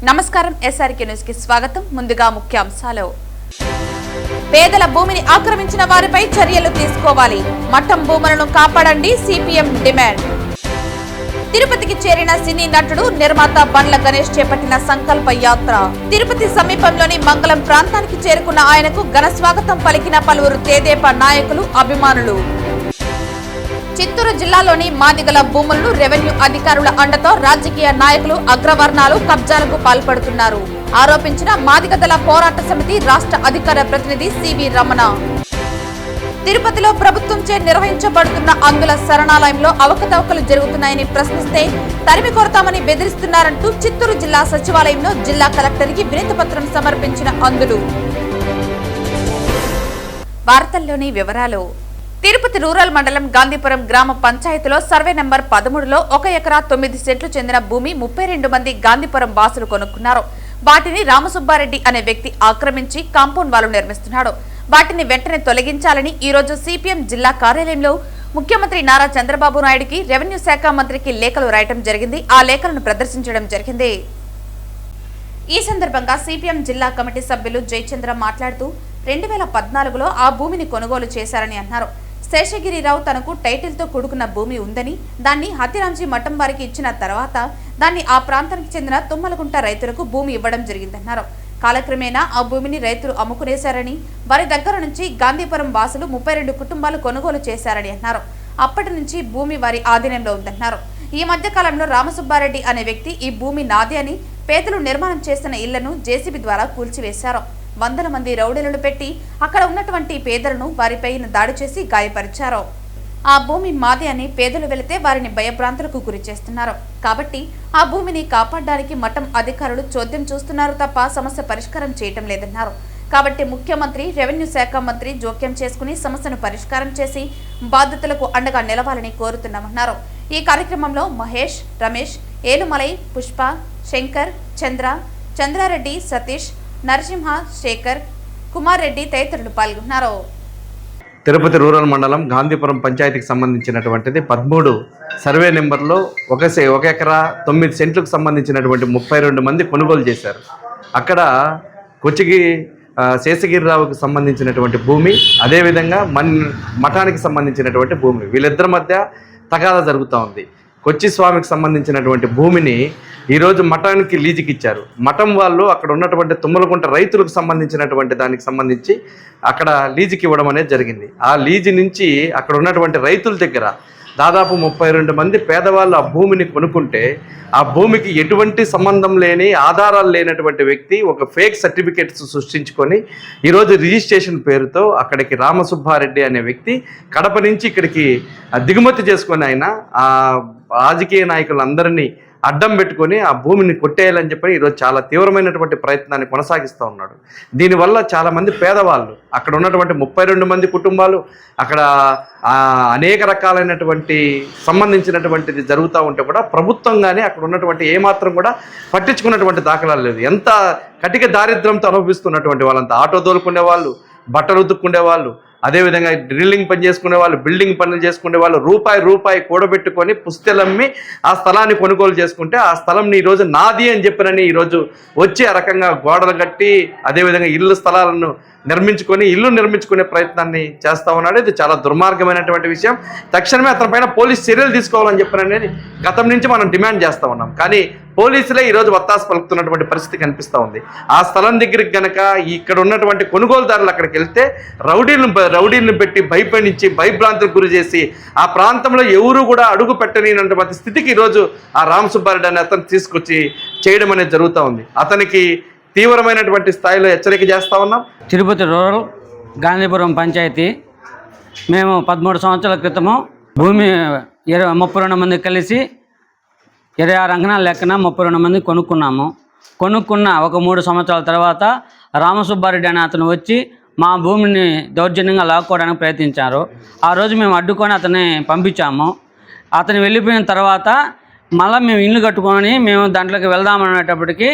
నమస్కారం SRK news కి స్వాగతం. ముందుగా ముఖ్యాంశాలు. పేదల భూమిని ఆక్రమించిన వారిపై చర్యలు తీసుకోవాలి. మఠం భూములను కాపాడండి సిపిఎం డిమాండ్. తిరుపతికి చేరిన సినీ నటుడు నిర్మాత బండ్ల గణేష్ చేపట్టిన సంకల్ప యాత్ర. తిరుపతి సమీపంలోని మంగళం ప్రాంతానికి చేరుకున్న ఆయనకు ఘన స్వాగతం పలికిన పలువురు తెదేపా నాయకులు, అభిమానులు. చిత్తూరు జిల్లాలోని మాదిగల భూములను రెవెన్యూ అధికారుల అండతో రాజకీయ నాయకులు, అగ్రవర్ణాలు కబ్జాలకు పాల్పడుతున్నారు ఆరోపించిన మాదిగదళ పోరాట సమితి రాష్ట్ర అధికార ప్రతినిధి సివి రమణ. తిరుపతిలో ప్రభుత్వంచే నిర్వహించబడుతున్న అంధుల శరణాలయంలో అవకతవకలు జరుగుతున్నాయని ప్రశ్నిస్తే తరిమి కొడతామని బెదిరిస్తున్నారంటూ చిత్తూరు జిల్లా సచివాలయంలో జిల్లా కలెక్టర్కి వినతి పత్రం సమర్పించిన అంధులు. వార్తల్లోని వివరాలు. తిరుపతి రూరల్ మండలం గాంధీపురం గ్రామ పంచాయతీలో సర్వే నంబర్ 13లో 1 ఎకరా 9 సెంట్లు చెందిన భూమి 32 మంది గాంధీపురం వాసులు కొనుక్కున్నారు. వాటిని రామసుబ్బారెడ్డి అనే వ్యక్తి ఆక్రమించి కాంపౌండ్ వాల్ నిర్మిస్తున్నాడు. వాటిని వెంటనే తొలగించాలని ఈ రోజు సిపిఎం జిల్లా కార్యాలయంలో ముఖ్యమంత్రి నారా చంద్రబాబు నాయుడుకి, రెవెన్యూ శాఖ మంత్రికి లేఖలు రాయటం జరిగింది. ఆ లేఖలను ప్రదర్శించడం జరిగింది. ఈ సందర్భంగా సిపిఎం జిల్లా కమిటీ సభ్యులు జయచంద్ర మాట్లాడుతూ 2014లో ఆ భూమిని కొనుగోలు చేశారని అన్నారు. శేషగిరిరావు తనకు టైటిల్తో కూడుకున్న భూమి ఉందని, దాన్ని హతిరాంజీ మఠం వారికి ఇచ్చిన తర్వాత దాన్ని ఆ ప్రాంతానికి చెందిన తుమ్మలగుంట రైతులకు భూమి ఇవ్వడం జరిగిందన్నారు. కాలక్రమేణా ఆ భూమిని రైతులు అమ్ముకునేశారని, వారి దగ్గర నుంచి గాంధీపురం వాసులు 32 కుటుంబాలు కొనుగోలు చేశారని అన్నారు. అప్పటి నుంచి భూమి వారి ఆధీనంలో ఉందన్నారు. ఈ మధ్య కాలంలో రామసుబ్బారెడ్డి అనే వ్యక్తి ఈ భూమి నాది అని పేదలు నిర్మాణం చేసిన ఇళ్లను జేసీబీ ద్వారా కూల్చివేశారు. 100 మంది రౌడీలను పెట్టి అక్కడ ఉన్నటువంటి పేదలను వారిపై దాడి చేసి గాయపరిచారు. ఆ భూమి మాది అని పేదలు వెళితే వారిని భయభ్రాంతులకు గురి చేస్తున్నారు. కాబట్టి ఆ భూమిని కాపాడడానికి మఠం అధికారులు చోద్యం చూస్తున్నారు తప్ప సమస్య పరిష్కారం చేయటం లేదన్నారు. కాబట్టి ముఖ్యమంత్రి, రెవెన్యూ శాఖ మంత్రి జోక్యం చేసుకుని సమస్యను పరిష్కారం చేసి బాధితులకు అండగా నిలవాలని కోరుతున్నామన్నారు. ఈ కార్యక్రమంలో మహేష్, రమేష్, ఏలుమలై, పుష్ప, శంకర్, చంద్రారెడ్డి, సతీష్, నరసింహ, శేఖర్, కుమార్ రెడ్డి తదితరులు పాల్గొన్నారు. తిరుపతి రూరల్ మండలం గాంధీపురం పంచాయతీకి సంబంధించినటువంటిది 13 సర్వే నెంబర్లో 1 ఎకరా 9 సెంట్లకు సంబంధించినటువంటి 32 మంది కొనుగోలు చేశారు. అక్కడ కొచ్చిగి శేషగిరిరావుకి సంబంధించినటువంటి భూమి, అదేవిధంగా మఠానికి సంబంధించినటువంటి భూమి, వీళ్ళిద్దరి మధ్య తగాదా జరుగుతూ ఉంది. కొచ్చి స్వామికి సంబంధించినటువంటి భూమిని ఈరోజు మఠానికి లీజుకి ఇచ్చారు. మఠం వాళ్ళు అక్కడ ఉన్నటువంటి తుమ్మలగుంట రైతులకు సంబంధించినటువంటి దానికి సంబంధించి అక్కడ లీజుకి ఇవ్వడం అనేది జరిగింది. ఆ లీజు నుంచి అక్కడ ఉన్నటువంటి రైతుల దగ్గర దాదాపు 32 మంది పేదవాళ్ళు ఆ భూమిని కొనుక్కుంటే, ఆ భూమికి ఎటువంటి సంబంధం లేని, ఆధారాలు లేనటువంటి వ్యక్తి ఒక ఫేక్ సర్టిఫికేట్స్ సృష్టించుకొని ఈరోజు రిజిస్ట్రేషన్ పేరుతో అక్కడికి రామసుబ్బారెడ్డి అనే వ్యక్తి కడప నుంచి ఇక్కడికి దిగుమతి చేసుకొని ఆయన ఆ రాజకీయ నాయకులందరినీ అడ్డం పెట్టుకొని ఆ భూమిని కొట్టేయాలని చెప్పి ఈరోజు చాలా తీవ్రమైనటువంటి ప్రయత్నాన్ని కొనసాగిస్తూ ఉన్నాడు. దీనివల్ల చాలామంది పేదవాళ్ళు, అక్కడ ఉన్నటువంటి 32 మంది కుటుంబాలు, అక్కడ అనేక రకాలైనటువంటి సంబంధించినటువంటిది జరుగుతూ ఉంటే కూడా ప్రభుత్వం కానీ అక్కడ ఉన్నటువంటి ఏమాత్రం కూడా పట్టించుకున్నటువంటి దాఖలాలు లేదు. ఎంత కటిక దారిద్ర్యంతో అనుభవిస్తున్నటువంటి వాళ్ళంతా, ఆటో తోలుకునే వాళ్ళు, బట్టలు ఉతుక్కునే వాళ్ళు, అదేవిధంగా డ్రిల్లింగ్ పని చేసుకునే వాళ్ళు, బిల్డింగ్ పనులు చేసుకునే వాళ్ళు రూపాయి కూడబెట్టుకొని పుస్తెలమ్మి ఆ స్థలాన్ని కొనుగోలు చేసుకుంటే, ఆ స్థలంని ఈరోజు నాది అని చెప్పినని ఈరోజు వచ్చి ఆ రకంగా గోడలు కట్టి అదేవిధంగా స్థలాలను నిర్మించుకునే ప్రయత్నాన్ని చేస్తూ ఉన్నాడు. ఇది చాలా దుర్మార్గమైనటువంటి విషయం. తక్షణమే అతని పైన పోలీస్ చర్యలు తీసుకోవాలని చెప్పిననేది గతం నుంచి మనం డిమాండ్ చేస్తూ ఉన్నాం. కానీ పోలీసులే ఈరోజు వత్తాసు పలుకుతున్నటువంటి పరిస్థితి కనిపిస్తూ ఉంది. ఆ స్థలం దగ్గరికి గనక ఇక్కడ ఉన్నటువంటి కొనుగోలుదారులు అక్కడికి వెళ్తే రౌడీలను పెట్టి భయపడించి భయభ్రాంతులకు గురి చేసి ఆ ప్రాంతంలో ఎవరు కూడా అడుగు పెట్టలేనటువంటి స్థితికి ఈరోజు ఆ రామసుబ్బారెడ్డి అనే అతను తీసుకొచ్చి చేయడం అనేది జరుగుతూ ఉంది. అతనికి తీవ్రమైనటువంటి స్థాయిలో హెచ్చరిక చేస్తూ ఉన్నాం. తిరుపతి రూరల్ గాంధీపురం పంచాయతీ మేము 13 సంవత్సరాల క్రితము భూమి 32 మంది కలిసి 26 అంకణాల లెక్కన 32 మంది కొనుక్కున్న ఒక 3 సంవత్సరాల తర్వాత రామసుబ్బారెడ్డి అనే అతను వచ్చి మా భూమిని దౌర్జన్యంగా లాక్కోవడానికి ప్రయత్నించారు. ఆ రోజు మేము అడ్డుకొని అతన్ని పంపించాము. అతను వెళ్ళిపోయిన తర్వాత మళ్ళీ మేము ఇల్లు కట్టుకొని మేము దాంట్లోకి వెళ్దామనేటప్పటికి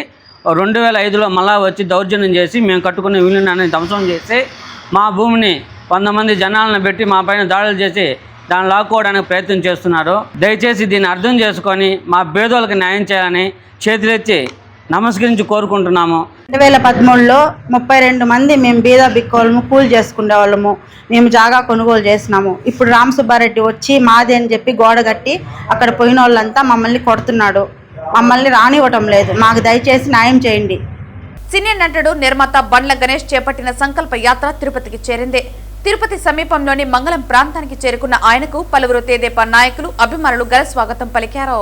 2005లో మళ్ళా వచ్చి దౌర్జన్యం చేసి మేము కట్టుకున్న ఇల్లుని ధ్వంసం చేసి మా భూమిని 100 మంది జనాలను పెట్టి మా పైన దాడులు చేసి దాన్ని లాక్కోవడానికి ప్రయత్నం చేస్తున్నారు. దయచేసి దీన్ని అర్థం చేసుకొని మా పేదోళ్ళకి న్యాయం చేయాలని చేతులెత్తి నమస్కరించి కోరుకుంటున్నాము. 2013లో 32 మంది మేము బీద బిక్కోళ్ళము కూలి చేసుకునే వాళ్ళము. మేము జాగా కొనుగోలు చేసినాము. ఇప్పుడు రామ్ సుబ్బారెడ్డి వచ్చి మాది అని చెప్పి గోడ కట్టి అక్కడ పోయిన వాళ్ళంతా మమ్మల్ని కొడుతున్నాడు. మమ్మల్ని రానివ్వటం లేదు. మాకు దయచేసి న్యాయం చేయండి. సినీ నటుడు నిర్మాత బండ్ల గణేష్ చేపట్టిన సంకల్ప యాత్ర తిరుపతికి చేరింది. తిరుపతి సమీపంలోని మంగళం ప్రాంతానికి చేరుకున్న ఆయనకు పలువురు తెదేపా నాయకులు అభిమానులు ఘన స్వాగతం పలికారు.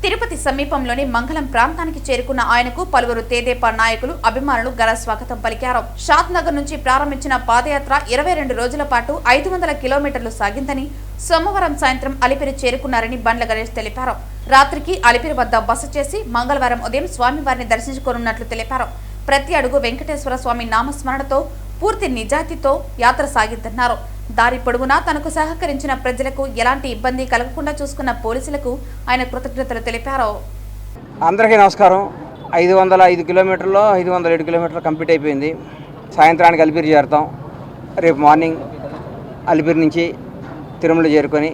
తిరుపతి సమీపంలోని మంగళం ప్రాంతానికి చేరుకున్న ఆయనకు పలువురు తెదేపా నాయకులు అభిమానులు ఘన స్వాగతం పలికారు. షాద్ నగర్ నుంచి ప్రారంభించిన పాదయాత్ర 22 రోజుల పాటు 500 కిలోమీటర్లు సాగిందని సోమవారం సాయంత్రం అలిపిరి చేరుకున్నారని బండ్ల గణేష్ తెలిపారు. రాత్రికి అలిపిరి వద్ద బస చేసి మంగళవారం ఉదయం స్వామివారిని దర్శించుకోనున్నట్లు తెలిపారు. ప్రతి అడుగు వెంకటేశ్వర స్వామి నామస్మరణతో పూర్తి నిజాయితీతో యాత్ర సాగిద్దన్నారు. దారి పొడవునా తనకు సహకరించిన ప్రజలకు ఎలాంటి ఇబ్బంది కలగకుండా చూసుకున్న పోలీసులకు ఆయన కృతజ్ఞతలు తెలిపారు. అందరికీ నమస్కారం. 505 కిలోమీటర్లో 507 కిలోమీటర్లు కంప్లీట్ అయిపోయింది. సాయంత్రానికి అలిపిరి చేరుతాం. రేపు మార్నింగ్ అలిపిరి నుంచి తిరుమల చేరుకొని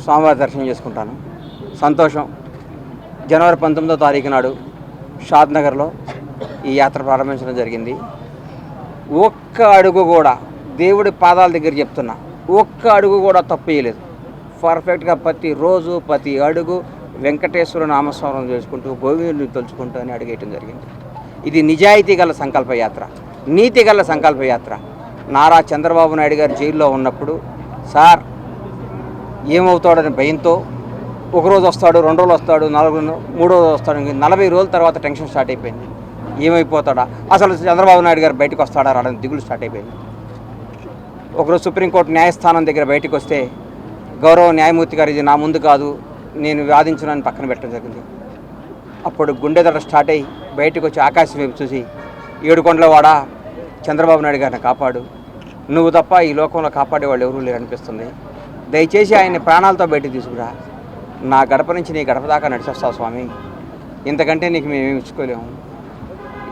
స్వామివారి దర్శనం చేసుకుంటాను. సంతోషం. జనవరి 19వ తారీఖు నాడు షాద్ నగర్లో ఈ యాత్ర ప్రారంభించడం జరిగింది. ఒక్క అడుగు కూడా దేవుడి పాదాల దగ్గర చెప్తున్నా, ఒక్క అడుగు కూడా తప్పు చేయలేదు. పర్ఫెక్ట్గా ప్రతి రోజు ప్రతి అడుగు వెంకటేశ్వర నామస్మరణ చేసుకుంటూ గోవిందుని తలుచుకుంటూ అని అడిగేయటం జరిగింది. ఇది నిజాయితీ గల సంకల్ప యాత్ర, నీతి గల సంకల్ప యాత్ర. నారా చంద్రబాబు నాయుడు గారు జైల్లో ఉన్నప్పుడు సార్ ఏమవుతాడని భయంతో ఒకరోజు వస్తాడు, 2 రోజులు వస్తాడు, 3 రోజులు వస్తాడు, 40 రోజుల తర్వాత టెన్షన్ స్టార్ట్ అయిపోయింది. ఏమైపోతాడా, అసలు చంద్రబాబు నాయుడు గారు బయటకు వస్తాడా రావడానికి దిగులు స్టార్ట్ అయిపోయింది. ఒకరోజు సుప్రీంకోర్టు న్యాయస్థానం దగ్గర బయటకు వస్తే గౌరవ న్యాయమూర్తి గారు ఇది నా ముందు కాదు, నేను వాదించునని పక్కన పెట్టడం జరిగింది. అప్పుడు గుండె దడ స్టార్ట్ అయ్యి బయటకు వచ్చి ఆకాశం వైపు చూసి, 7 కొండలవాడ చంద్రబాబు నాయుడు గారిని కాపాడు, నువ్వు తప్ప ఈ లోకంలో కాపాడేవాళ్ళు ఎవరూ లేరు అనిపిస్తుంది. దయచేసి ఆయన్ని ప్రాణాలతో బయటకు తీసుకురా, నా గడప నుంచి నీ గడప దాకా నడిచొస్తావు స్వామి, ఇంతకంటే నీకు మేమేమి ఇచ్చుకోలేము,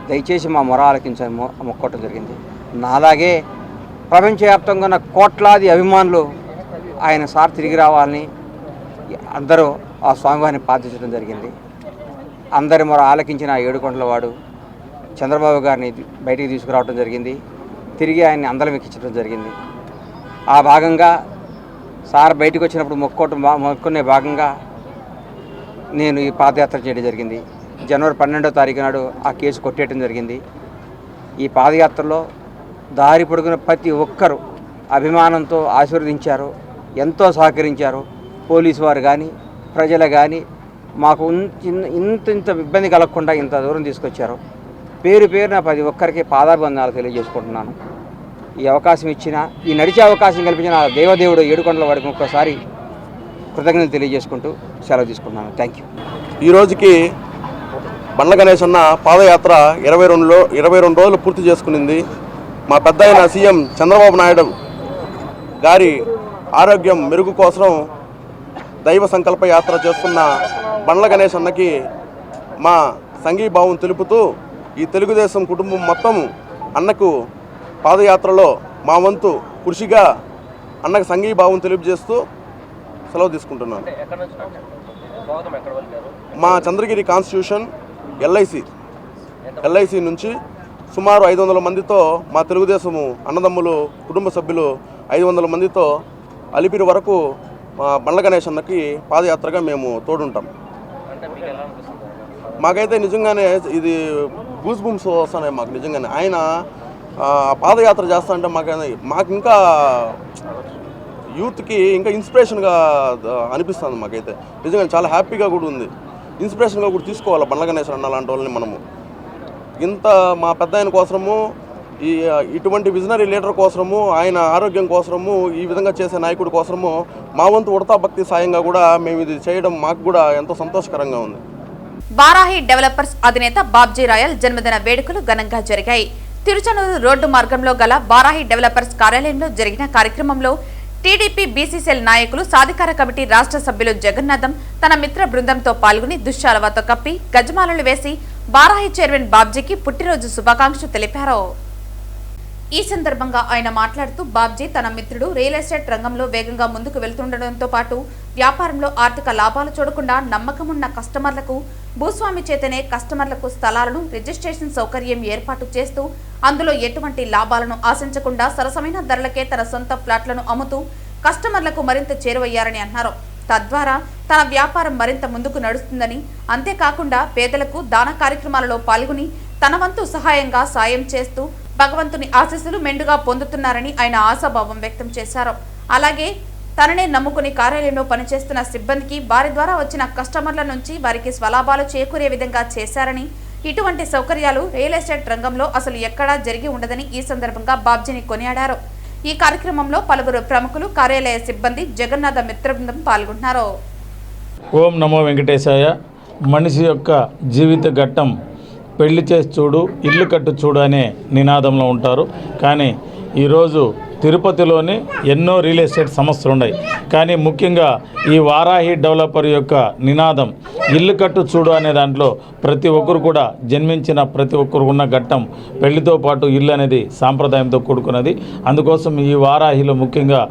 దయచేసి మా మొర ఆలకించని మొక్కోవటం జరిగింది. నాలాగే ప్రపంచవ్యాప్తంగా ఉన్న కోట్లాది అభిమానులు ఆయన సార్ తిరిగి రావాలని అందరూ ఆ స్వామివారిని ప్రార్థించడం జరిగింది. అందరి మొర ఆలకించిన 7 కొండలవాడు చంద్రబాబు గారిని బయటికి తీసుకురావడం జరిగింది. తిరిగి ఆయన్ని అందలం ఎక్కించడం జరిగింది. ఆ భాగంగా సార్ బయటకు వచ్చినప్పుడు మొక్కుకునే భాగంగా నేను ఈ పాదయాత్ర చేయడం జరిగింది. జనవరి 12వ తారీఖు నాడు ఆ కేసు కొట్టేయడం జరిగింది. ఈ పాదయాత్రలో దారి పొడుగున ప్రతి ఒక్కరూ అభిమానంతో ఆశీర్వదించారు, ఎంతో సహకరించారు. పోలీసు వారు కానీ ప్రజలు కానీ మాకు ఇంత ఇబ్బంది కలగకుండా ఇంత దూరం తీసుకొచ్చారు. పేరున ప్రతి ఒక్కరికి పాదాభివందనాలు తెలియజేసుకుంటున్నాను. ఈ అవకాశం ఇచ్చిన, ఈ నడిచే అవకాశం కల్పించిన దేవదేవుడు 7 కొండల వాడికి ఒక్కసారి కృతజ్ఞతలు తెలియజేసుకుంటూ సెలవు తీసుకుంటున్నాను. Thank you. ఈ రోజుకి బండ్ల గణేష్ అన్న పాదయాత్ర 22 రోజులు పూర్తి చేసుకునింది. మా పెద్ద అయిన సీఎం చంద్రబాబు నాయుడు గారి ఆరోగ్యం మెరుగు కోసం దైవ సంకల్ప యాత్ర చేస్తున్న బండ్ల గణేష్ అన్నకి మా సంఘీభావం తెలుపుతూ ఈ తెలుగుదేశం కుటుంబం మొత్తం అన్నకు పాదయాత్రలో మా వంతు కృషిగా అన్నకు సంఘీభావం తెలియజేస్తూ సెలవు తీసుకుంటున్నాను. మా చంద్రగిరి కాన్స్టిట్యూషన్ ఎల్ఐసి నుంచి సుమారు 500 మందితో మా తెలుగుదేశము అన్నదమ్ములు కుటుంబ సభ్యులు 500 మందితో అలిపిరి వరకు మా బండ్ల గణేష్ అన్నకి పాదయాత్రగా మేము తోడుంటాం. మాకైతే నిజంగానే ఇది గూస్ బూమ్స్ వస్తున్నాయి. మాకు నిజంగానే ఆయన పాదయాత్ర చేస్తా అంటే మాకు ఇంకా యూత్కి ఇంకా ఇన్స్పిరేషన్గా అనిపిస్తుంది. మాకైతే నిజంగా చాలా హ్యాపీగా కూడా ఉంది. ఇన్స్పిరేషన్గా కూడా తీసుకోవాలి బండ్ల గణేష్ అన్న లాంటి వాళ్ళని మనము. ఇంత మా పెద్ద ఆయన కోసము, ఇటువంటి విజనరీ లీడర్ కోసము, ఆయన ఆరోగ్యం కోసము, ఈ విధంగా చేసే నాయకుడి కోసము మా వంతు ఉడతా భక్తి సాయంగా కూడా మేము ఇది చేయడం మాకు కూడా ఎంతో సంతోషకరంగా ఉంది. బారాహి డెవలపర్స్ అధినేత బాబ్జీ రాయల్ జన్మదిన వేడుకలు ఘనంగా జరిగాయి. తిరుచనూరు రోడ్డు మార్గంలో గల బారాహి డెవలపర్స్ కార్యాలయంలో జరిగిన కార్యక్రమంలో టీడీపీ బీసీసీఎల్ నాయకులు, సాధికార కమిటీ రాష్ట్ర సభ్యులు జగన్నాథం తన మిత్ర బృందంతో పాల్గొని దుశ్శాలవాతో కప్పి గజమాలలు వేసి బారాహి చైర్మన్ బాబ్జీకి పుట్టినరోజు శుభాకాంక్షలు తెలిపారు. ఈ సందర్భంగా ఆయన మాట్లాడుతూ బాబ్జీ తన మిత్రుడు రియల్ ఎస్టేట్ రంగంలో వేగంగా ముందుకు వెళ్తుండటంతో పాటు వ్యాపారంలో ఆర్థిక లాభాలు చూడకుండా నమ్మకమున్న కస్టమర్లకు భూస్వామి చేతనే కస్టమర్లకు స్థలాలను రిజిస్ట్రేషన్ సౌకర్యం ఏర్పాటు చేస్తూ అందులో ఎటువంటి లాభాలను ఆశించకుండా సరసమైన ధరలకే తన సొంత ఫ్లాట్లను అమ్ముతూ కస్టమర్లకు మరింత చేరువయ్యారని అన్నారు. తద్వారా తన వ్యాపారం మరింత ముందుకు నడుస్తుందని, అంతేకాకుండా పేదలకు దాన కార్యక్రమాలలో పాల్గొని తన వంతు సహాయంగా సాయం చేస్తూ భగవంతుని ఆశీస్సులు మెండుగా పొందుతున్నారని ఆయన ఆశాభావం వ్యక్తం చేశారు. అలాగే తననే నమ్ముకుని కార్యాలయంలో పనిచేస్తున్న సిబ్బందికి వారి ద్వారా వచ్చిన కస్టమర్ల నుంచి వారికి స్వలాభాలు చేకూరే విధంగా చేశారని, ఇటువంటి సౌకర్యాలు రియల్ ఎస్టేట్ రంగంలో అసలు ఎక్కడా జరిగి ఉండదని ఈ సందర్భంగా బాబ్జీని కొనియాడారు. ఈ కార్యక్రమంలో పలువురు ప్రముఖులు, కార్యాలయ సిబ్బంది, జగన్నాథ మిత్రబృందం పాల్గొన్నారు. ఓం నమో వెంకటేశాయ. మనిషి యొక్క జీవిత ఘట్టం పెళ్లి చేసి చూడు, ఇల్లు కట్టు చూడు అనే నినాదంలో ఉంటారు. కానీ ఈరోజు తిరుపతిలోని ఎన్నో రియల్ ఎస్టేట్ సంస్థలు ఉన్నాయి. కానీ ముఖ్యంగా ఈ వారాహి డెవలపర్ యొక్క నినాదం ఇల్లు కట్టు చూడు అనే దాంట్లో ప్రతి ఒక్కరు కూడా జన్మించిన ప్రతి ఒక్కరు ఉన్న ఘట్టం పెళ్లితో పాటు ఇల్లు అనేది సాంప్రదాయంతో కూడుకున్నది. అందుకోసం ఈ వారాహిలో ముఖ్యంగా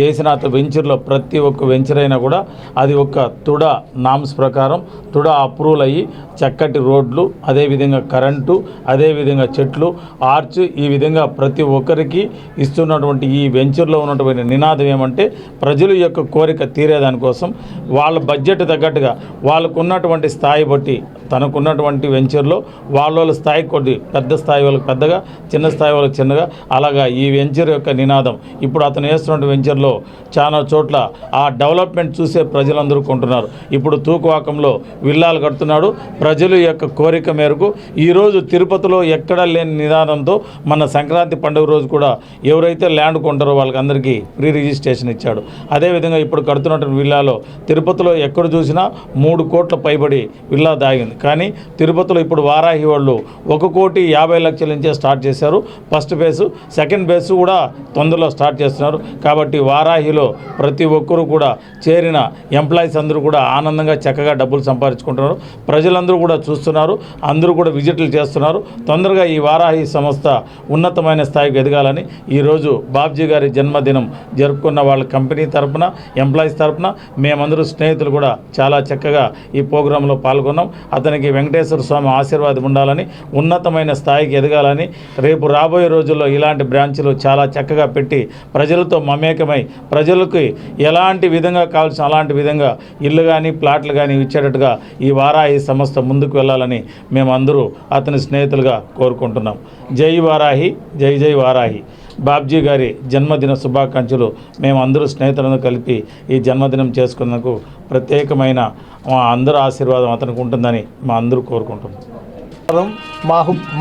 ఏసినాథ్ వెంచర్లో ప్రతి ఒక్క వెంచర్ అయినా కూడా అది ఒక తుడా నామ్స్ ప్రకారం తుడా అప్రూవల్ అయ్యి చక్కటి రోడ్లు, అదేవిధంగా కరెంటు, అదేవిధంగా చెట్లు, ఆర్చ్, ఈ విధంగా ప్రతి ఒక్కరికి ఇస్తున్నటువంటి ఈ వెంచర్లో ఉన్నటువంటి నినాదం ఏమంటే ప్రజల యొక్క కోరిక తీరేదానికోసం వాళ్ళ బడ్జెట్ తగ్గట్టుగా వాళ్ళకు ఉన్నటువంటి స్థాయి బట్టి తనకున్నటువంటి వెంచర్లో వాళ్ళ స్థాయి కొద్ది పెద్ద స్థాయి వాళ్ళకి పెద్దగా, చిన్న స్థాయి వాళ్ళకి చిన్నగా, అలాగా ఈ వెంచర్ యొక్క నినాదం. ఇప్పుడు అతను వేస్తున్న వెంచర్లో చాలా చోట్ల ఆ డెవలప్మెంట్ చూసే ప్రజలందరూ కొంటున్నారు. ఇప్పుడు తూకువాకంలో విల్లాలు కడుతున్నాడు. ప్రజల యొక్క కోరిక మేరకు ఈరోజు తిరుపతిలో ఎక్కడా లేని నినాదంతో మన సంక్రాంతి పండుగ రోజు కూడా ఎవరైతే ల్యాండ్ కొంటారో వాళ్ళకి అందరికీ ప్రీ రిజిస్ట్రేషన్ ఇచ్చాడు. అదేవిధంగా ఇప్పుడు కడుతున్నటువంటి విల్లాలో తిరుపతిలో ఎక్కడ చూసినా 3 కోట్ల పైబడి విల్లా దాగింది. కానీ తిరుపతిలో ఇప్పుడు వారాహి వాళ్ళు 1,50,00,000 నుంచే స్టార్ట్ చేశారు. ఫస్ట్ ఫేజు, సెకండ్ ఫేజ్ కూడా తొందరలో స్టార్ట్ చేస్తున్నారు. కాబట్టి వారాహిలో ప్రతి ఒక్కరూ కూడా చేరిన ఎంప్లాయీస్ అందరూ కూడా ఆనందంగా చక్కగా డబ్బులు సంపాదించుకుంటున్నారు. ప్రజలందరూ కూడా చూస్తున్నారు, అందరూ కూడా విజిట్లు చేస్తున్నారు. తొందరగా ఈ వారాహి సంస్థ ఉన్నతమైన స్థాయికి ఎదగాలని ఈరోజు బాబ్జీ గారి జన్మదినం జరుపుకున్న వాళ్ళ కంపెనీ తరపున, ఎంప్లాయీస్ తరపున మేమందరూ స్నేహితులు కూడా చాలా చక్కగా ఈ ప్రోగ్రాంలో పాల్గొన్నాం. అతనికి వెంకటేశ్వర స్వామి ఆశీర్వాదం ఉండాలని, ఉన్నతమైన స్థాయికి ఎదగాలని, రేపు రాబోయే రోజుల్లో ఇలాంటి బ్రాంచ్లు చాలా చక్కగా పెట్టి ప్రజలతో మమేకమై ప్రజలకు ఎలాంటి విధంగా కావాల్సిన అలాంటి విధంగా ఇల్లు కానీ ప్లాట్లు కానీ ఇచ్చేటట్టుగా ఈ వారాహి సంస్థ ముందుకు వెళ్ళాలని మేమందరూ అతని స్నేహితులుగా కోరుకుంటున్నాం. జై వారాహి, జై జై వారాహి. బాబ్జీ గారి జన్మదిన శుభాకాంక్షలు. మేమందరూ స్నేహితులను కలిపి ఈ జన్మదినం చేసుకున్నందుకు ప్రత్యేకమైన మా అందరూ ఆశీర్వాదం అతనికి ఉంటుందని మా అందరూ కోరుకుంటున్నాం.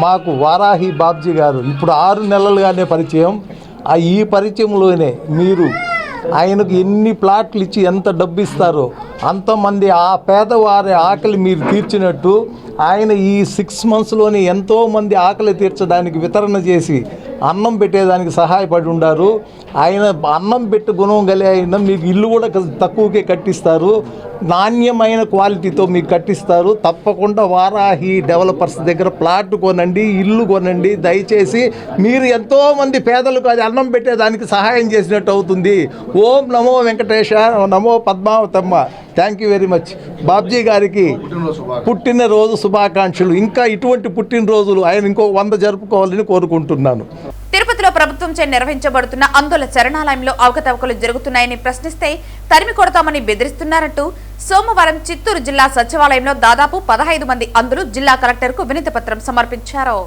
మాకు వారాహి బాబ్జీ గారు ఇప్పుడు 6 నెలలుగానే పరిచయం. ఈ పరిచయంలోనే మీరు ఆయనకు ఎన్ని ప్లాట్లు ఇచ్చి ఎంత డబ్బు ఇస్తారో అంతమంది ఆ పేదవారి ఆకలి మీరు తీర్చినట్టు ఆయన ఈ 6 మంత్స్లోనే ఎంతోమంది ఆకలి తీర్చడానికి వితరణ చేసి అన్నం పెట్టేదానికి సహాయపడి ఉండారు. ఆయన అన్నం పెట్టి గుణం కలిగి ఆయన మీకు ఇల్లు కూడా తక్కువకే కట్టిస్తారు, నాణ్యమైన క్వాలిటీతో మీకు కట్టిస్తారు. తప్పకుండా వారాహి డెవలపర్స్ దగ్గర ప్లాట్ కొనండి, ఇల్లు కొనండి. దయచేసి మీరు ఎంతోమంది పేదలకు అది అన్నం పెట్టేదానికి సహాయం చేసినట్టు అవుతుంది. ఓం నమో వెంకటేశ, నమో Padmavathamma. Thank you very much. Babji గారికి పుట్టినరోజు శుభాకాంక్షలు. ఇంకా ఇటువంటి పుట్టినరోజులు ఆయన ఇంకో 100 జరుపుకోవాలని కోరుకుంటున్నాను. తిరుపతిలో ప్రభుత్వంచే నిర్వహించబడుతున్న ఆందోళన శరణాలయంలో అవకతవకలు జరుగుతున్నాయని ప్రశ్నిస్తే తరిమి కొడతామని బెదిరిస్తున్నారంటూ సోమవారం చిత్తూరు జిల్లా సచివాలయంలో దాదాపు 15 మంది అంధులు జిల్లా కలెక్టర్కు వినతి పత్రం సమర్పించారు.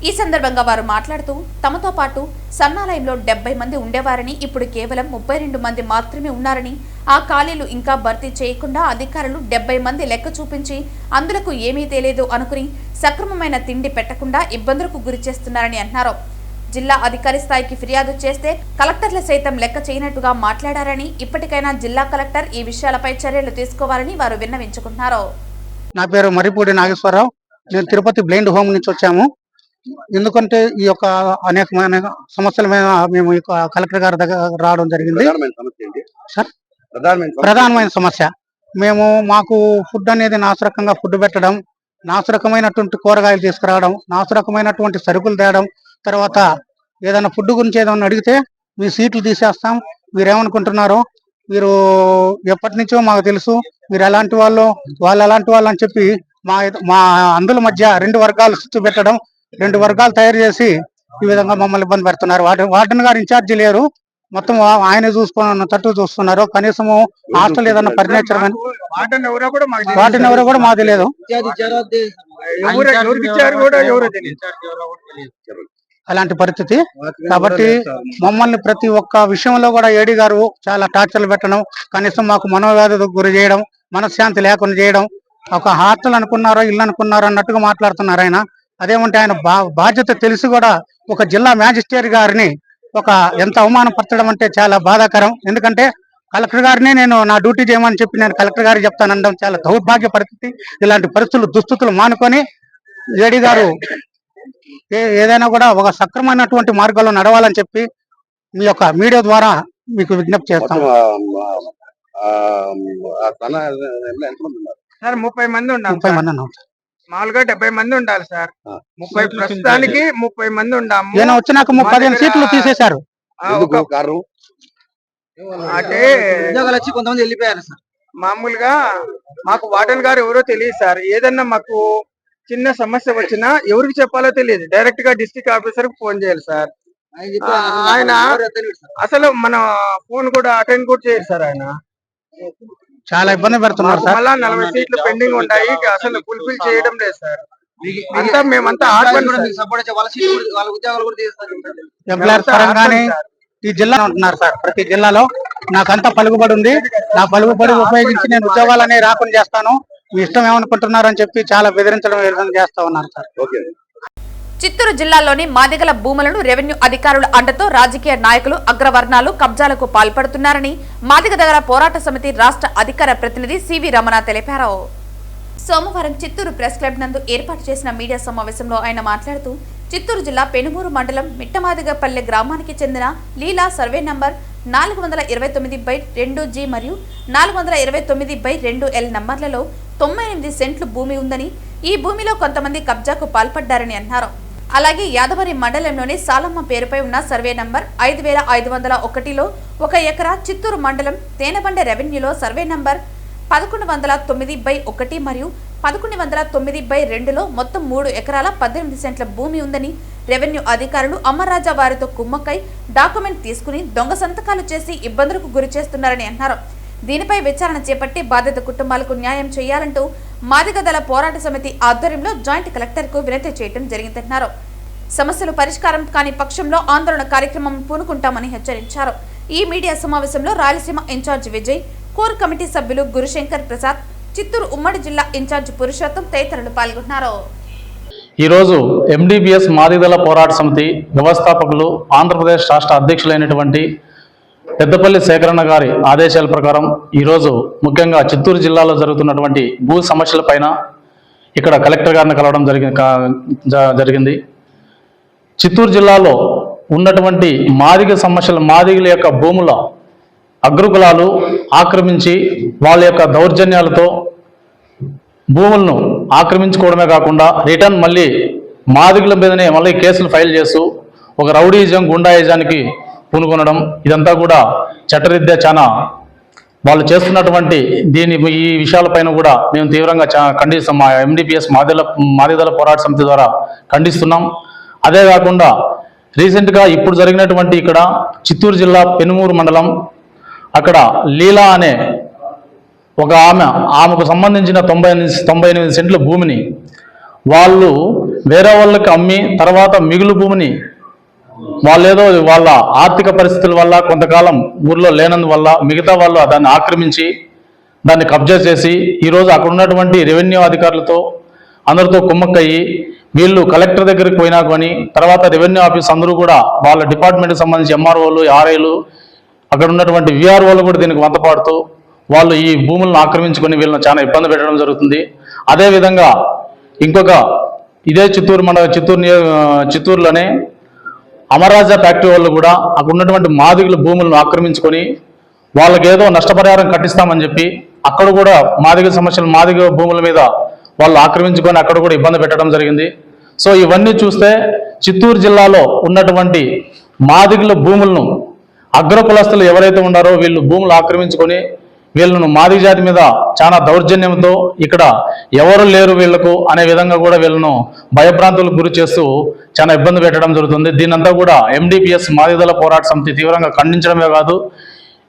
ఈ సందర్భంగా వారు మాట్లాడుతూ తమతో పాటు సన్నాలయంలో 70 మంది ఉండేవారని, ఇప్పుడు కేవలం 32 మంది మాత్రమే ఉన్నారని, ఆ ఖాళీలు ఇంకా భర్తీ చేయకుండా అధికారులు 70 మంది లెక్క చూపించి అందులకు ఏమీ తెలియదు అనుకుని సక్రమమైన తిండి పెట్టకుండా ఇబ్బందులకు గురి చేస్తున్నారని అన్నారు. జిల్లా అధికారి స్థాయికి ఫిర్యాదు చేస్తే కలెక్టర్ల సైతం లెక్క చేయనట్టుగా మాట్లాడారని, ఇప్పటికైనా జిల్లా కలెక్టర్ ఈ విషయాలపై చర్యలు తీసుకోవాలని వారు విన్నవించుకున్నారు. నా పేరు మరిపూడి నాగేశ్వరరావు. నేను తిరుపతి బ్లైండ్ హోమ్ నుంచి వచ్చాము. ఎందుకంటే ఈ యొక్క అనేకమైన సమస్యల మీద మేము కలెక్టర్ గారి దగ్గర రావడం జరిగింది. సార్, ప్రధానమైన సమస్య మాకు ఫుడ్ అనేది నాసురకంగా ఫుడ్ పెట్టడం, నాసురకమైనటువంటి కూరగాయలు తీసుకురావడం, నాసురకమైనటువంటి సరుకులు తేవడం, తర్వాత ఏదైనా ఫుడ్ గురించి ఏదైనా అడిగితే మీ సీట్లు తీసేస్తాం, మీరు ఏమనుకుంటున్నారో, మీరు ఎప్పటి నుంచో మాకు తెలుసు, మీరు ఎలాంటి వాళ్ళు ఎలాంటి వాళ్ళు అని చెప్పి మా అందుల మధ్య 2 వర్గాలు చుట్టూ పెట్టడం, 2 వర్గాలు తయారు చేసి ఈ విధంగా మమ్మల్ని ఇబ్బంది పెడుతున్నారు. వార్డెన్ గారు ఇన్ఛార్జి లేరు, మొత్తం ఆయన తట్టు చూస్తున్నారు. కనీసము హాస్టల్ ఏదైనా ఫర్నిచర్ వార్డెన్ ఎవరో కూడా మాకు తెలియదు. అలాంటి పరిస్థితి కాబట్టి మమ్మల్ని ప్రతి ఒక్క విషయంలో కూడా ఏడీ గారు చాలా టార్చర్లు పెట్టడం, కనీసం మాకు మనోవ్యాధి గురి చేయడం, మనశ్శాంతి లేకుండా చేయడం, ఒక హాస్టల్ అనుకున్నారో ఇల్లు అనుకున్నారో అన్నట్టుగా మాట్లాడుతున్నారు ఆయన. అదేమంటే ఆయన బాధ్యత తెలిసి కూడా ఒక జిల్లా మ్యాజిస్ట్రేట్ గారిని ఎంత అవమానపరచడం అంటే చాలా బాధాకరం. ఎందుకంటే కలెక్టర్ గారిని నేను నా డ్యూటీ చేయమని చెప్పి నేను కలెక్టర్ గారికి చెప్తానడం చాలా దౌర్భాగ్య పరిస్థితి. ఇలాంటి పరిస్థితులు దుస్థితులు మానుకొని ఏడీ గారు ఏదైనా కూడా ఒక సక్రమైనటువంటి మార్గంలో నడవాలని చెప్పి మీ యొక్క మీడియా ద్వారా మీకు విజ్ఞప్తి చేస్తాం. 30 మంది ఉన్నాం. 30 మంది ఉన్నాం. మామూలుగా 70 మంది ఉండాలి సార్. 30 ప్రస్తుతానికి 30 మంది ఉన్నాము. నేను వచ్చినాక 15 సీట్లు తీసేశారు. అంటే ఉద్యోగాలు వచ్చి కొంతమంది వెళ్ళిపోయారు సార్. మామూలుగా మాకు వార్డెన్ గారు ఎవరో తెలియదు సార్. ఏదన్నా మాకు చిన్న సమస్య వచ్చినా ఎవరికి చెప్పాలో తెలియదు. డైరెక్ట్ గా డిస్ట్రిక్ట్ ఆఫీసర్ కి ఫోన్ చేయాలి సార్. ఆయన అసలు మన ఫోన్ కూడా అటెండ్ కూడా చేయరు సార్. ఆయన చాలా ఇబ్బంది పెడుతున్నారు సార్. మళ్ళా 40 సీట్లు పెండింగ్ ఉంటాయి, అసలు ఫుల్ఫిల్ చేయడం లేదు సార్. మేమంతా ఎంప్లాయర్స్ పరంగానే ఈ జిల్లా ఉంటున్నారు సార్. ప్రతి జిల్లాలో నాకంతా పలుకుబడి ఉంది. నా పలుకుబడి ఉపయోగించి నేను ఉద్యోగాలనే రాకుండా చేస్తాను, మీ ఇష్టం ఏమనుకుంటున్నారు అని చెప్పి చాలా బెదిరించడం చేస్తా ఉన్నారు సార్. చిత్తూరు జిల్లాలోని మాదిగల భూములను రెవెన్యూ అధికారుల అండతో రాజకీయ నాయకులు అగ్రవర్ణాలు కబ్జాలకు పాల్పడుతున్నారని మాదిగ దగ్గర పోరాట సమితి రాష్ట్ర అధికార ప్రతినిధి సివి రమణ తెలిపారు. సోమవారం చిత్తూరు ప్రెస్ క్లబ్ నందు ఏర్పాటు చేసిన మీడియా సమావేశంలో ఆయన మాట్లాడుతూ చిత్తూరు జిల్లా పెనుమూరు మండలం మిట్టమాదిగపల్లె గ్రామానికి చెందిన లీలా సర్వే నంబర్ 429/2G మరియు 429/2L నంబర్లలో 98 సెంట్లు భూమి ఉందని, ఈ భూమిలో కొంతమంది కబ్జాకు పాల్పడ్డారని అన్నారు. అలాగే యాదవరి మండలంలోని సాలమ్మ పేరుపై ఉన్న సర్వే నంబర్ 5501లో 1 ఎకరా, చిత్తూరు మండలం తేనబండ రెవెన్యూలో సర్వే నంబర్ 1109/1 మరియు 1109/2లో మొత్తం 3 ఎకరాల 18 సెంట్ల భూమి ఉందని, రెవెన్యూ అధికారులు అమర్రాజా వారితో కుమ్మక్కై డాక్యుమెంట్ తీసుకుని దొంగ సంతకాలు చేసి ఇబ్బందులకు గురి చేస్తున్నారని అన్నారు. దీనిపై విచారణ చేపట్టి బాధిత కుటుంబాలకు న్యాయం చేయాలంటూ మాదిగ దళ పోరాట సమితి ఆధ్వర్యంలో జాయింట్ కలెక్టర్ కు వినతి చేయడం జరిగిందన్నారు. సమస్యలు పరిష్కారం కాని పక్షంలో ఆందోళన కార్యక్రమం పూనుకుంటామని హెచ్చరించారు. ఈ మీడియా సమావేశంలో Rayalaseema incharge Vijay, core committee సభ్యులు గురుశంకర్ ప్రసాద్, చిత్తూరు ఉమ్మడి జిల్లా ఇన్ఛార్జ్ పురుషోత్తం తదితరులు పాల్గొన్నారు. ఈరోజు ఎండిబిఎస్ మాదిగల పోరాట సమితి వ్యవస్థాపకులు ఆంధ్రప్రదేశ్ రాష్ట్ర అధ్యక్షులైనటువంటి పెద్దపల్లి సేకరణ గారి ఆదేశాల ప్రకారం ఈరోజు ముఖ్యంగా చిత్తూరు జిల్లాలో జరుగుతున్నటువంటి భూ సమస్యలపైన ఇక్కడ కలెక్టర్ గారిని కలవడం జరిగింది. చిత్తూరు జిల్లాలో ఉన్నటువంటి మాదిగల యొక్క భూముల అగ్రకులాలు ఆక్రమించి వాళ్ళ యొక్క దౌర్జన్యాలతో భూములను ఆక్రమించుకోవడమే కాకుండా రిటర్న్ మళ్ళీ మాదిగల మీదనే మళ్ళీ కేసులు ఫైల్ చేస్తూ ఒక రౌడీజం గుండాయిజానికి పూనుకొనడం, ఇదంతా కూడా చట్టరీత్యా చాలా వాళ్ళు చేస్తున్నటువంటి ఈ విషయాలపైన కూడా మేము తీవ్రంగా ఖండిస్తాం. మా ఎండిపిఎస్ మాదిగల పోరాట సమితి ద్వారా ఖండిస్తున్నాం. అదే కాకుండా రీసెంట్గా ఇప్పుడు జరిగినటువంటి ఇక్కడ చిత్తూరు జిల్లా పెనుమూరు మండలం అక్కడ లీలా అనే ఒక ఆమెకు సంబంధించిన 98 సెంట్ల భూమిని వాళ్ళు వేరే వాళ్ళకి అమ్మి తర్వాత మిగులు భూమిని వాళ్ళేదో వాళ్ళ ఆర్థిక పరిస్థితుల వల్ల కొంతకాలం ఊర్లో లేనందువల్ల మిగతా వాళ్ళు దాన్ని ఆక్రమించి దాన్ని కబ్జా చేసి ఈరోజు అక్కడ ఉన్నటువంటి రెవెన్యూ అధికారులతో అందరితో కుమ్మక్కయ్యి వీళ్ళు కలెక్టర్ దగ్గరికి పోయినా కానీ తర్వాత రెవెన్యూ ఆఫీస్ అందరూ కూడా వాళ్ళ డిపార్ట్మెంట్కి సంబంధించి ఎంఆర్ఓలు, ఆర్ఐలు, అక్కడ ఉన్నటువంటి విఆర్ఓలు కూడా దీనికి వంతపాడుతూ వాళ్ళు ఈ భూములను ఆక్రమించుకొని వీళ్ళని చాలా ఇబ్బంది పెట్టడం జరుగుతుంది. అదేవిధంగా ఇంకొక ఇదే చిత్తూరులోనే అమర్రాజా ఫ్యాక్టరీ వాళ్ళు కూడా అక్కడ ఉన్నటువంటి మాదిగల భూములను ఆక్రమించుకొని వాళ్ళకి ఏదో నష్టపరిహారం కట్టిస్తామని చెప్పి అక్కడ కూడా మాదిగ భూముల మీద వాళ్ళు ఆక్రమించుకొని అక్కడ కూడా ఇబ్బంది పెట్టడం జరిగింది. సో ఇవన్నీ చూస్తే చిత్తూరు జిల్లాలో ఉన్నటువంటి మాదిగల భూములను అగ్రకులస్తులు ఎవరైతే ఉన్నారో వీళ్ళు భూములు ఆక్రమించుకొని వీళ్ళను మాదిగ జాతి మీద చాలా దౌర్జన్యంతో ఇక్కడ ఎవరు లేరు వీళ్లకు అనే విధంగా కూడా వీళ్ళను భయభ్రాంతులకు గురి చేస్తూ చాలా ఇబ్బంది పెట్టడం జరుగుతుంది. దీనంతా కూడా MDPS మాదిగల పోరాట సమితి తీవ్రంగా ఖండించడమే కాదు,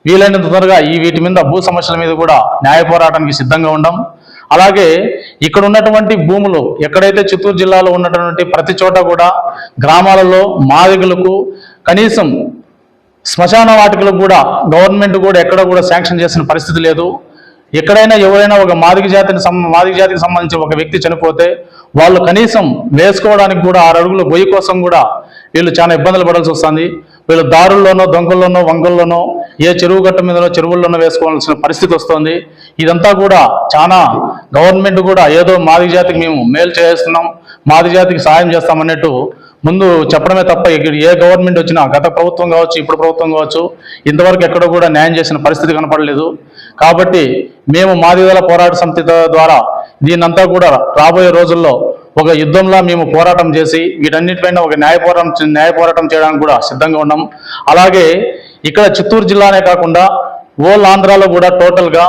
వీలైనంత త్వరగా వీటి మీద భూ సమస్యల మీద కూడా న్యాయ పోరాటానికి సిద్ధంగా ఉండం. అలాగే ఇక్కడ ఉన్నటువంటి భూములు ఎక్కడైతే చిత్తూరు జిల్లాలో ఉన్నటువంటి ప్రతి చోట కూడా గ్రామాలలో మాదిగలకు కనీసం శ్మశాన వాటికలకు కూడా గవర్నమెంట్ కూడా ఎక్కడ కూడా శాంక్షన్ చేసిన పరిస్థితి లేదు. ఎక్కడైనా ఎవరైనా ఒక మాదిగ జాతికి సంబంధించి ఒక వ్యక్తి చనిపోతే వాళ్ళు కనీసం వేసుకోవడానికి కూడా 6 అడుగుల గొయ్యి కోసం కూడా వీళ్ళు చాలా ఇబ్బందులు పడాల్సి వస్తుంది. వీళ్ళు దారుల్లోనో దొంగల్లోనో వంకల్లోనో ఏ చెరువు గట్ట మీదనో చెరువుల్లోనో వేసుకోవాల్సిన పరిస్థితి వస్తుంది. ఇదంతా కూడా చాలా గవర్నమెంట్ కూడా ఏదో మాదిగ జాతికి మేము మేలు చేస్తున్నాం, మాదిగ జాతికి సాయం చేస్తామన్నట్టు ముందు చెప్పడమే తప్ప ఇక్కడ ఏ గవర్నమెంట్ వచ్చినా గత ప్రభుత్వం కావచ్చు ఇప్పుడు ప్రభుత్వం కావచ్చు ఇంతవరకు ఎక్కడ కూడా న్యాయం చేసిన పరిస్థితి కనపడలేదు. కాబట్టి మేము మాదిగల పోరాట సమితి ద్వారా దీన్నంతా కూడా రాబోయే రోజుల్లో ఒక యుద్ధంలా మేము పోరాటం చేసి వీటన్నిటిపైన ఒక న్యాయ పోరాటం చేయడానికి కూడా సిద్ధంగా ఉన్నాం. అలాగే ఇక్కడ చిత్తూరు జిల్లానే కాకుండా ఓల్ ఆంధ్రాలో కూడా టోటల్గా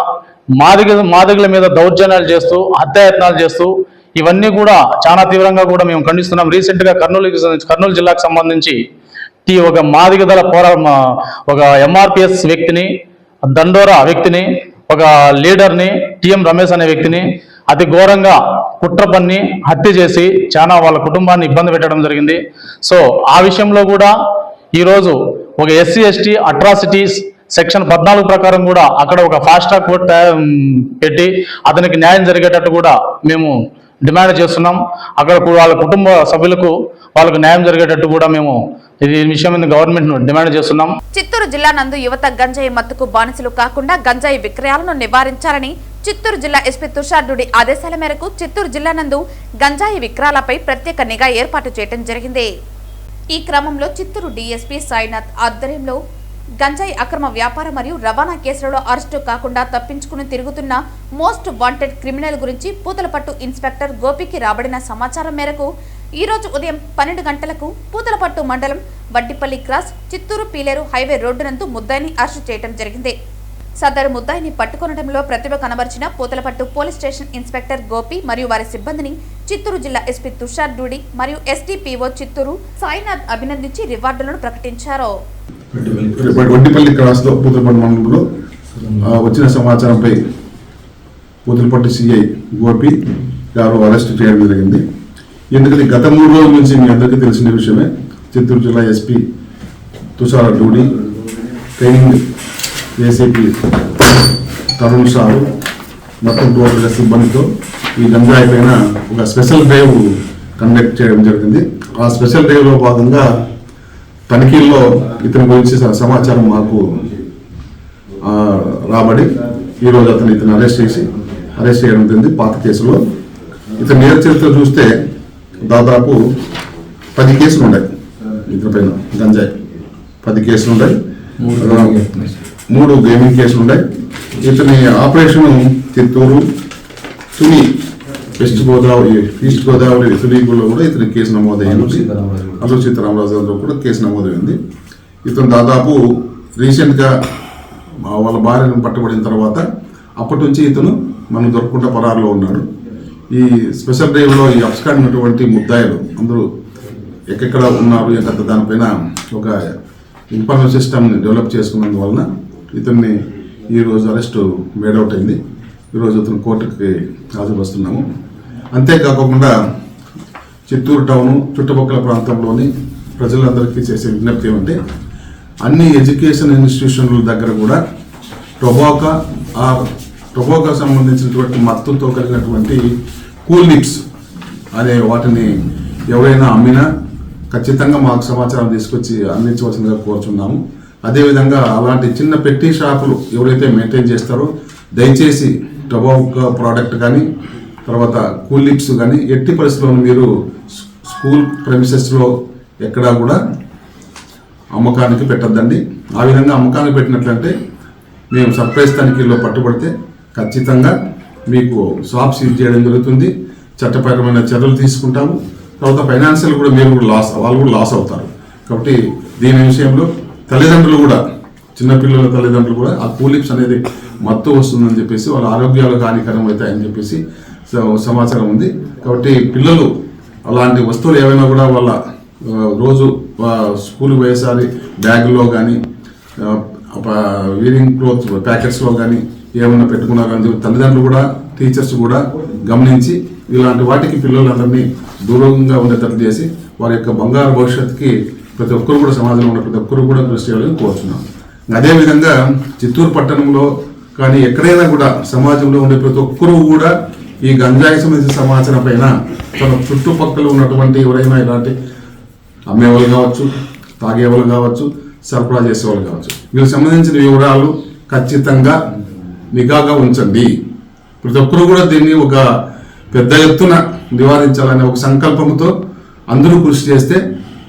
మాదిగల మీద దౌర్జన్యాలు చేస్తూ హత్యాయత్నాలు చేస్తూ ఇవన్నీ కూడా చాలా తీవ్రంగా కూడా మేము ఖండిస్తున్నాం. రీసెంట్గా కర్నూలు జిల్లాకు సంబంధించి ఒక మాదిగదల ఒక MRPS వ్యక్తిని, దండోరా వ్యక్తిని, ఒక లీడర్ని TM రమేష్ అనే వ్యక్తిని అతి ఘోరంగా కుట్ర పన్ని హత్య చేసి చాలా వాళ్ళ కుటుంబాన్ని ఇబ్బంది పెట్టడం జరిగింది. సో ఆ విషయంలో కూడా ఈరోజు ఒక SC/ST అట్రాసిటీస్ సెక్షన్ 14 ప్రకారం కూడా అక్కడ ఒక ఫాస్ట్ ట్రాక్ కోర్టు పెట్టి అతనికి న్యాయం జరిగేటట్టు కూడా మేము డిమాండ్ చేస్తున్నాం. అక్కడ వాళ్ళ కుటుంబ సభ్యులకు వాళ్ళకు న్యాయం జరిగేటట్టు కూడా మేము ఈ విషయం మీద గవర్నమెంట్ ను డిమాండ్ చేస్తున్నాం. చిత్తూరు జిల్లా నందు యువత గంజాయి మత్తుకు బానిసలు కాకుండా గంజాయి విక్రయాలను నివారించాలని చిత్తూరు జిల్లా ఎస్పీ తుషార్ డుడి ఆదేశాల మేరకు చిత్తూరు జిల్లా నందు గంజాయి విక్రయాలపై ప్రత్యేక నిఘా ఏర్పాటు చేయడం జరిగింది. ఈ క్రమంలో చిత్తూరు డీఎస్పీ సాయినాథ్ ఆధ్వర్యంలో గంజాయి అక్రమ వ్యాపార మరియు రవాణా కేసులలో అరెస్టు కాకుండా తప్పించుకుని తిరుగుతున్న మోస్ట్ వాంటెడ్ క్రిమినల్ గురించి పూతలపట్టు ఇన్స్పెక్టర్ గోపికి రాబడిన సమాచారం మేరకు ఈ రోజు ఉదయం 12 గంటలకు పూతలపట్టు మండలం Vaddipalli cross Chittoor Piler highway road నందు ముద్దాయిని అరెస్టు చేయడం జరిగింది. సదరు ముద్దాయిని పట్టుకొనడంలో ప్రతిభ కనబర్చిన Puthalapattu police station inspector Gopi మరియు వారి సిబ్బందిని చిత్తూరు జిల్లా ఎస్పీ తుషార్ డుడి మరియు SDPO చిత్తూరు సాయినాథ్ అభినందించి రివార్డులను ప్రకటించారు. వడ్డిపల్లి క్రాస్లో పూతలపట్టు మండలంలో వచ్చిన సమాచారంపై పూతలపట్టు CI గోపి గారు అరెస్ట్ చేయడం జరిగింది. ఎందుకంటే గత 3 రోజుల నుంచి మీ అందరికీ తెలిసిన విషయమే, చిత్తూరు జిల్లా SP Tushar Dudi, training ACP Tarun sir మొత్తం టోటల్గా సిబ్బందితో ఈ గంజాయి పైన ఒక స్పెషల్ డ్రైవ్ కండక్ట్ చేయడం జరిగింది. ఆ స్పెషల్ డ్రైవ్లో భాగంగా తనిఖీల్లో ఇతని గురించి సమాచారం మాకు రాబడి ఈరోజు ఇతను అరెస్ట్ చేయడం జరిగింది. పాత కేసులో ఇతని నేర చరిత్ర చూస్తే దాదాపు 10 కేసులు ఉన్నాయి. ఇతని పైన గంజాయి 10 కేసులు ఉన్నాయి, 3 గేమింగ్ కేసులు ఉన్నాయి. ఇతని ఆపరేషన్ చిత్తూరు, తుని, ఈస్ట్ గోదావరి తునిలో కూడా ఇతని కేసు నమోదైంది. అసలు సీతారామరాజులో కూడా కేసు నమోదైంది. ఇతను దాదాపు రీసెంట్గా వాళ్ళ భార్యను పట్టుబడిన తర్వాత అప్పటి నుంచి ఇతను మనం దొరకకుండా పరారులో ఉన్నాడు. ఈ స్పెషల్ డ్రైవ్లో ఈ అప్స్కాండినటువంటి ముద్దాయిలు అందరూ ఎక్కడెక్కడ ఉన్నారు దానిపైన ఒక ఇన్ఫర్మేషన్ సిస్టమ్ని డెవలప్ చేసుకున్నందువలన ఇతన్ని ఈరోజు అరెస్టు మేడౌట్ అయింది. ఈరోజు ఇతను కోర్టుకి హాజరుపరుస్తున్నాము. అంతేకాకుండా చిత్తూరు టౌను చుట్టుపక్కల ప్రాంతంలోని ప్రజలందరికీ చేసే విజ్ఞప్తి ఏమంటే అన్ని ఎడ్యుకేషన్ ఇన్స్టిట్యూషన్ల దగ్గర కూడా టొబాకో సంబంధించినటువంటి మత్తుతో కలిగినటువంటి కూల్ లిప్స్ అనే వాటిని ఎవరైనా అమ్మినా ఖచ్చితంగా మాకు సమాచారం తీసుకొచ్చి అందించవలసిందిగా కోరుచున్నాము. అదేవిధంగా అలాంటి చిన్న పెట్టి షాపులు ఎవరైతే మెయింటైన్ చేస్తారో దయచేసి టొబాకో ప్రోడక్ట్ కానీ తర్వాత కూల్ లిప్స్ కానీ ఎట్టి పరిస్థితుల్లో మీరు స్కూల్ ప్రెమిసెస్లో ఎక్కడా కూడా అమ్మకానికి పెట్టద్దండి. ఆ విధంగా అమ్మకానికి పెట్టినట్లంటే మేము సర్ప్రైజ్ తనిఖీల్లో పట్టుబడితే ఖచ్చితంగా మీకు షాప్ సీజ్ చేయడం జరుగుతుంది, చట్టపరమైన చర్యలు తీసుకుంటాము. తర్వాత ఫైనాన్షియల్ కూడా మీరు కూడా వాళ్ళు కూడా లాస్ అవుతారు. కాబట్టి దీని విషయంలో తల్లిదండ్రులు కూడా, చిన్నపిల్లల తల్లిదండ్రులు కూడా ఆ కూలిప్స్ అనేది మత్తు వస్తుందని చెప్పేసి వాళ్ళ ఆరోగ్యాలకు హానికరం అవుతాయని చెప్పేసి సమాచారం ఉంది. కాబట్టి పిల్లలు అలాంటి వస్తువులు ఏవైనా కూడా వాళ్ళ రోజు స్కూల్ పోయేసారి బ్యాగుల్లో కానీ వీరింగ్ క్లోత్ ప్యాకెట్స్లో కానీ ఏమైనా పెట్టుకున్నా కానీ తల్లిదండ్రులు కూడా, టీచర్స్ కూడా గమనించి ఇలాంటి వాటికి పిల్లలందరినీ దూరంగా ఉండేటట్టు చేసి వారి యొక్క బంగారు భవిష్యత్తుకి ప్రతి ఒక్కరు కూడా, సమాజంలో ఉన్న ప్రతి ఒక్కరు కూడా కృషి చేయాలని కోరుతున్నాం. అదేవిధంగా చిత్తూరు పట్టణంలో కానీ ఎక్కడైనా కూడా సమాజంలో ఉండే ప్రతి ఒక్కరూ కూడా ఈ గంజాయి సంబంధించిన సమాచారం పైన తన చుట్టుపక్కల ఉన్నటువంటి ఎవరైనా ఇలాంటి అమ్మేవాళ్ళు కావచ్చు, తాగేవాళ్ళు కావచ్చు, సరఫరా చేసేవాళ్ళు కావచ్చు, వీళ్ళకి సంబంధించిన వివరాలు ఖచ్చితంగా నిఘాగా ఉంచండి. ప్రతి ఒక్కరు కూడా దీన్ని ఒక పెద్ద ఎత్తున నివారించాలనే ఒక సంకల్పంతో అందరూ కృషి చేస్తే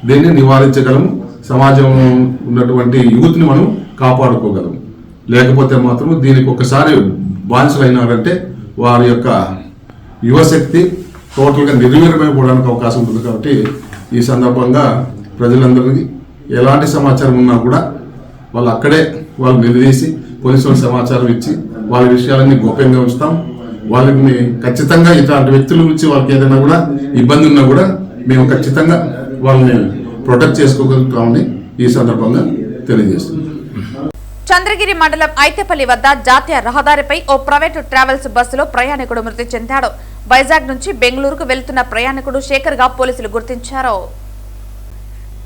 దీన్ని నివారించగలము. సమాజంలో ఉన్నటువంటి యూత్ని మనం కాపాడుకోగలము. లేకపోతే మాత్రం దీనికి ఒకసారి బానిసలైనారంటే వారి యొక్క యువశక్తి టోటల్గా నిర్వీర్యమైపోవడానికి అవకాశం ఉంటుంది. కాబట్టి ఈ సందర్భంగా ప్రజలందరికీ ఎలాంటి సమాచారం ఉన్నా కూడా వాళ్ళు అక్కడే వాళ్ళు నిలదీసి పోలీసులకు సమాచారం ఇచ్చి వాళ్ళ విషయాలన్నీ గోప్యంగా ఉంచుతాం. వాళ్ళని ఖచ్చితంగా ఇట్లాంటి వ్యక్తుల నుంచి వాళ్ళకి ఏదైనా కూడా ఇబ్బంది ఉన్నా కూడా మేము ఖచ్చితంగా వాళ్ళని ప్రొటెక్ట్ చేసుకోగలుగుతామని ఈ సందర్భంగా తెలియజేస్తున్నాం. చంద్రగిరి మండలం ఐతేపల్లి వద్ద జాతీయ రహదారిపై ఓ ప్రైవేటు ట్రావెల్స్ బస్సులో ప్రయాణికుడు మృతి చెందాడు. వైజాగ్ నుంచి బెంగళూరుకు వెళ్తున్న ప్రయాణికుడు శేఖర్ గా పోలీసులు గుర్తించారు.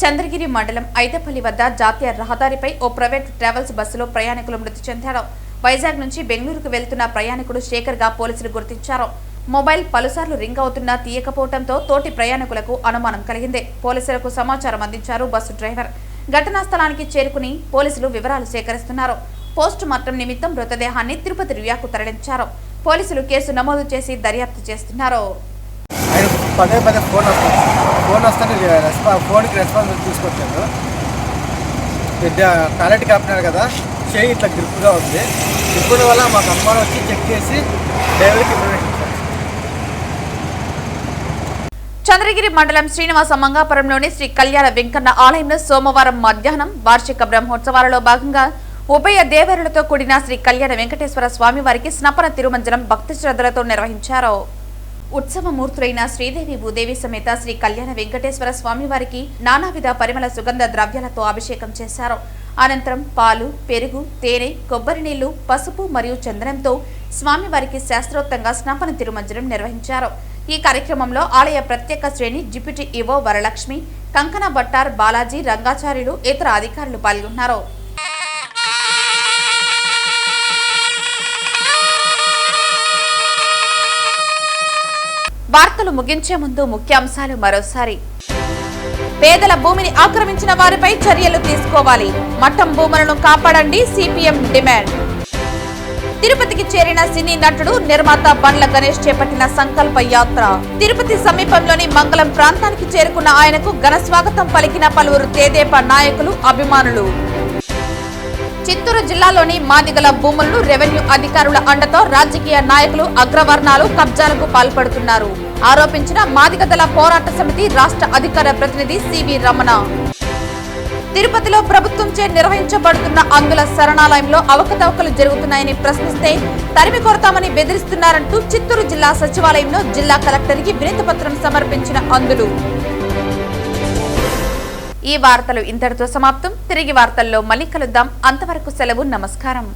చంద్రగిరి మండలం ఐతేపల్లి వద్ద జాతీయ రహదారిపై ఓ ప్రైవేటు ట్రావెల్స్ బస్సులో ప్రయాణికులు మృతి చెందాడు. వైజాగ్ నుంచి బెంగళూరుకు వెళ్తున్న ప్రయాణికుడు శేఖర్ గా పోలీసులు గుర్తించారు. మొబైల్ పలుసార్లు రింగ్ అవుతున్నా తీయకపోవడంతో తోటి ప్రయాణికులకు అనుమానం కలిగింది. పోలీసులకు సమాచారం అందించారు బస్సు డ్రైవర్. ఘటనా స్థలానికి చేరుకుని పోలీసులు వివరాలు సేకరిస్తున్నారు. పోస్టు మార్టం నిమిత్తం మృతదేహాన్ని తిరుపతి రుయాకు తరలించారు. పోలీసులు కేసు నమోదు చేసి దర్యాప్తు చేస్తున్నారు. ఫోన్కి రెస్పాన్స్ తీసుకొచ్చాను. టాయిలెట్ కాపినారు కదా, చేయి ఇట్లా గ్రిప్గా ఉంది. గ్రిప్ వల్ల మాకు అనుమానం వచ్చి చెక్ చేసి డ్రైవర్కి ఇన్ఫర్మేషన్. చంద్రగిరి మండలం శ్రీనివాస మంగాపురంలోని శ్రీ కళ్యాణ వెంకన్న ఆలయంలో సోమవారం మధ్యాహ్నం వార్షిక బ్రహ్మోత్సవాలలో భాగంగా ఉభయ దేవరులతో కూడిన శ్రీ కళ్యాణ వెంకటేశ్వర స్వామి వారికి స్నపన తిరుమంజనం భక్తి శ్రద్ధలతో నిర్వహించారు. ఉత్సవమూర్తులైన శ్రీదేవి భూదేవి సమేత శ్రీ కళ్యాణ వెంకటేశ్వర స్వామి వారికి నానావిధ పరిమళ సుగంధ ద్రవ్యాలతో అభిషేకం చేశారు. అనంతరం పాలు, పెరుగు, తేనె, కొబ్బరి నీళ్లు, పసుపు మరియు చందనంతో స్వామివారికి శాస్త్రోక్తంగా స్నపన తిరుమంజనం నిర్వహించారు. ఈ కార్యక్రమంలో ఆలయ ప్రత్యేక శ్రేణి డిప్యూటీ ఈవో వరలక్ష్మి, కంకణ భట్టార్, బాలాజీ, రంగాచార్యులు, ఇతర అధికారులు పాల్గొన్నారు. వార్తలు ముగించే ముందు ముఖ్యాంశాలు మరోసారి. పేదల భూమిని ఆక్రమించిన వారిపై చర్యలు తీసుకోవాలి. మఠం భూములను కాపాడండి, సిపిఎం డిమాండ్. తిరుపతికి చేరిన సినీ నటుడు, నిర్మాత బండ్ల గణేష్ చేపట్టిన సంకల్ప యాత్ర. తిరుపతి సమీపంలోని మంగళం ప్రాంతానికి చేరుకున్న ఆయనకు ఘన స్వాగతం పలికిన పలువురు తెదేపా నాయకులు, అభిమానులు. చిత్తూరు జిల్లాలోని మాదిగల భూములను రెవెన్యూ అధికారుల అండతో రాజకీయ నాయకులు, అగ్రవర్ణాలు కబ్జాలకు పాల్పడుతున్నారు ఆరోపించిన మాదిగదళ పోరాట సమితి రాష్ట్ర అధికార ప్రతినిధి సివి రమణ. తిరుపతిలో ప్రభుత్వంచే నిర్వహించబడుతున్న అందుల శరణాలయంలో అవకతవకలు జరుగుతున్నాయని ప్రశ్నిస్తే తరిమి కొడతామని బెదిరిస్తున్నారంటూ చిత్తూరు జిల్లా సచివాలయంలో జిల్లా కలెక్టర్కి వినతిపత్రం సమర్పించిన అందులు. ఈ వార్తలు ఇంతటితో సమాప్తం. తిరిగి వార్తల్లో మళ్ళీ కలుద్దాం. అంతవరకు సెలవు. నమస్కారం.